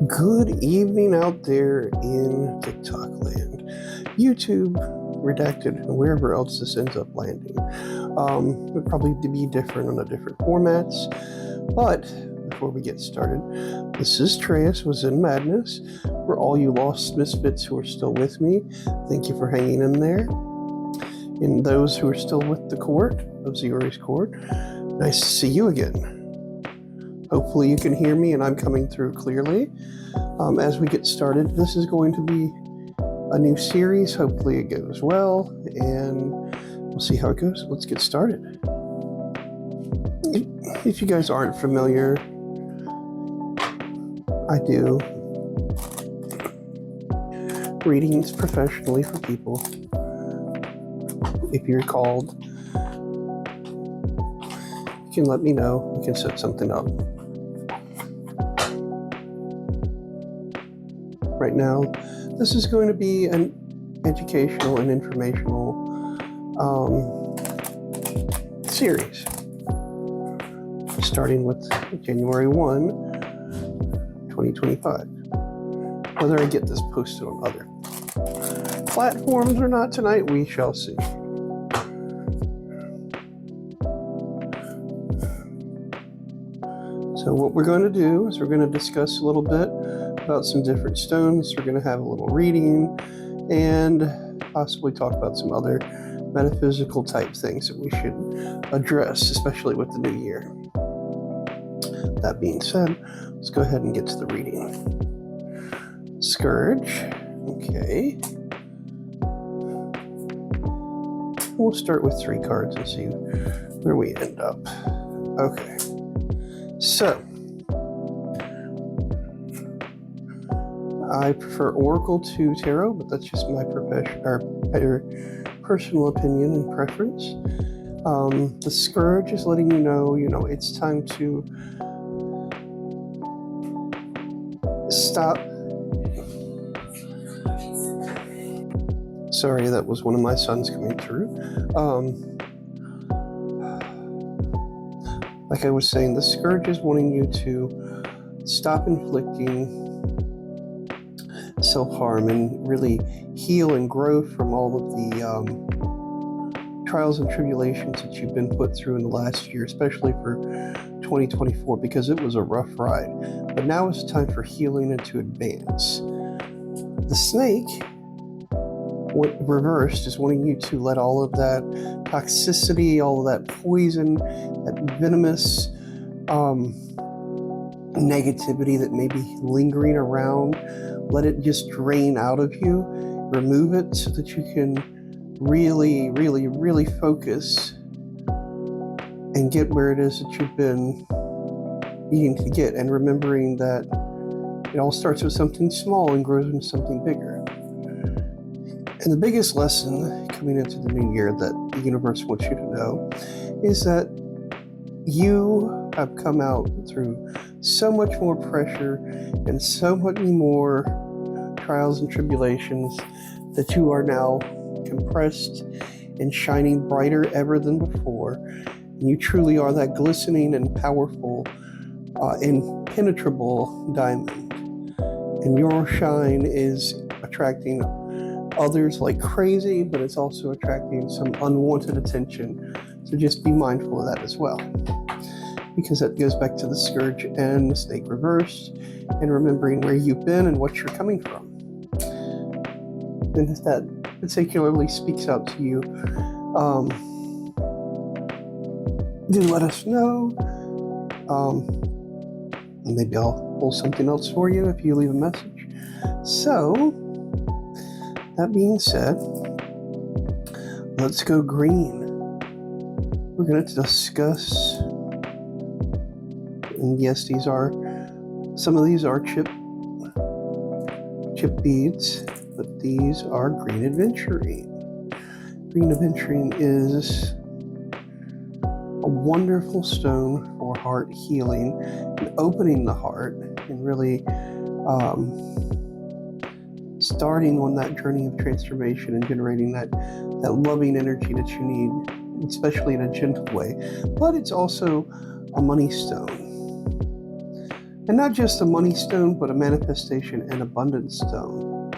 Good evening out there in TikTok land, YouTube, redacted, and wherever else this ends up landing. It'll probably be different on the different formats, but before we get started, this is Treus was in Madness. For all you lost misfits who are still with me, thank you for hanging in there. And those who are still with the court of Zuri's court, nice to see you again. Hopefully you can hear me and I'm coming through clearly. As we get started, this is going to be a new series. Hopefully it goes well, and we'll see how it goes. Let's get started. If you guys aren't familiar, I do readings professionally for people. If you're called, you can let me know. We can set something up. Right now, this is going to be an educational and informational series, starting with January 1, 2025. Whether I get this posted on other platforms or not tonight, we shall see. So what we're going to do is we're going to discuss a little bit about some different stones. We're going to have a little reading and possibly talk about some other metaphysical type things that we should address, especially with the new year. That being said, let's go ahead and get to the reading. Scourge. Okay. We'll start with 3 cards and see where we end up. Okay. So, I prefer Oracle to Tarot, but that's just my personal opinion and preference. The Scourge is letting you know, it's time to stop. Sorry, that was one of my sons coming through. Like I was saying, the Scourge is wanting you to stop inflicting self-harm and really heal and grow from all of the trials and tribulations that you've been put through in the last year, especially for 2024, because it was a rough ride. But now it's time for healing and to advance. The Snake, reversed, is wanting you to let all of that toxicity, all of that poison, that venomous negativity that may be lingering around, let it just drain out of you. Remove it so that you can really, really, really focus and get where it is that you've been needing to get, and remembering that it all starts with something small and grows into something bigger. And the biggest lesson coming into the new year that the universe wants you to know is that you have come out through so much more pressure and so much more trials and tribulations that you are now compressed and shining brighter ever than before. And you truly are that glistening and powerful, impenetrable diamond. And your shine is attracting others like crazy, but it's also attracting some unwanted attention. So just be mindful of that as well, because that goes back to the Scourge and the Snake reversed, and remembering where you've been and what you're coming from. And if that particularly speaks out to you, do let us know. Maybe I'll pull something else for you if you leave a message. So, that being said, let's go green. We're going to discuss, and yes, some of these are chip beads, but these are green aventurine. Green aventurine is a wonderful stone for heart healing and opening the heart, and really starting on that journey of transformation and generating that loving energy that you need, especially in a gentle way. But it's also a money stone. And not just a money stone, but a manifestation and abundance stone.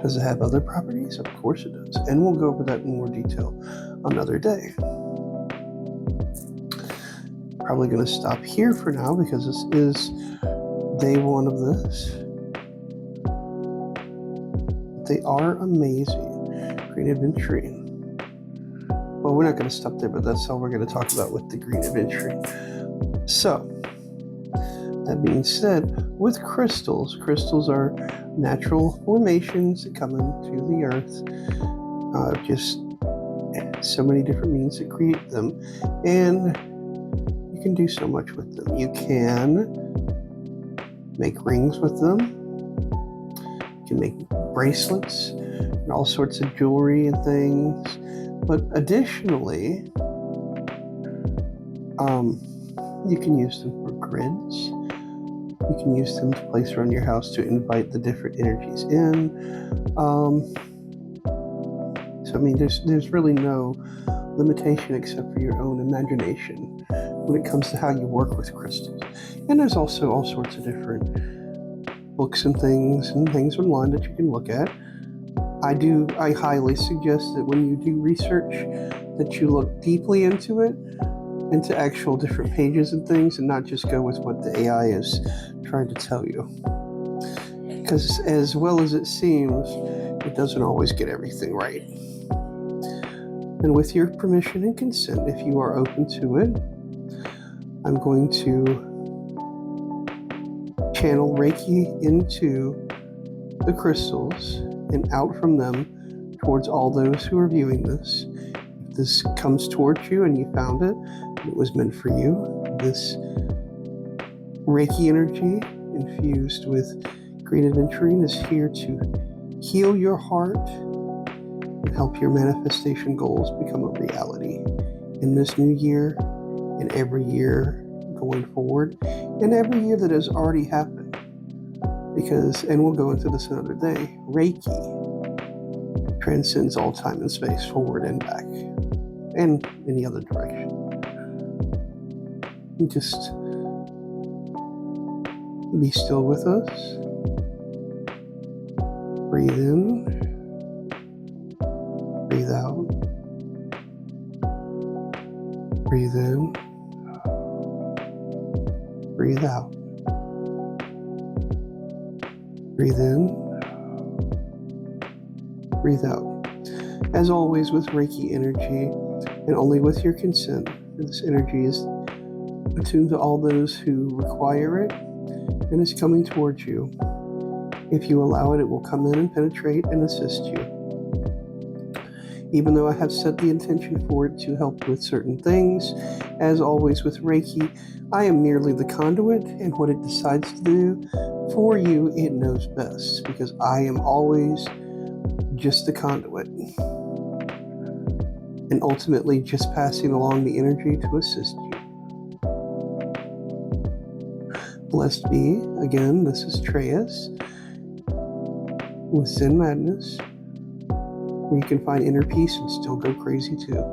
Does it have other properties? Of course it does. And we'll go over that in more detail another day. Probably going to stop here for now because this is day one of this. They are amazing. Green aventurine. Well, we're not going to stop there, but that's all we're going to talk about with the green aventurine. So, that being said, with crystals are natural formations that come into the earth. Just so many different means to create them, and you can do so much with them. You can make rings with them. You can make bracelets and all sorts of jewelry and things. But additionally, you can use them for grids. You can use them to place around your house to invite the different energies in. So I mean, there's really no limitation except for your own imagination when it comes to how you work with crystals. And there's also all sorts of different books and things online that you can look at. I highly suggest that when you do research that you look deeply into it, into actual different pages and things, and not just go with what the AI is trying to tell you. Because as well as it seems, it doesn't always get everything right. And with your permission and consent, if you are open to it, I'm going to channel Reiki into the crystals and out from them towards all those who are viewing this. If this comes towards you and you found it, it was meant for you. This Reiki energy infused with green aventurine is here to heal your heart and help your manifestation goals become a reality in this new year and every year going forward and every year that has already happened. Because, and we'll go into this another day, Reiki transcends all time and space, forward and back, and any other direction. And just be still with us. Breathe in, breathe out, breathe in, breathe out, breathe in, breathe out. As always with Reiki energy, and only with your consent, this energy is attuned to all those who require it and is coming towards you. If you allow it, it will come in and penetrate and assist you. Even though I have set the intention for it to help with certain things, as always with Reiki, I am merely the conduit, and what it decides to do for you, it knows best, because I am always just the conduit, and ultimately just passing along the energy to assist you. Blessed be, again, this is Treyas with Zen Madness, where you can find inner peace and still go crazy too.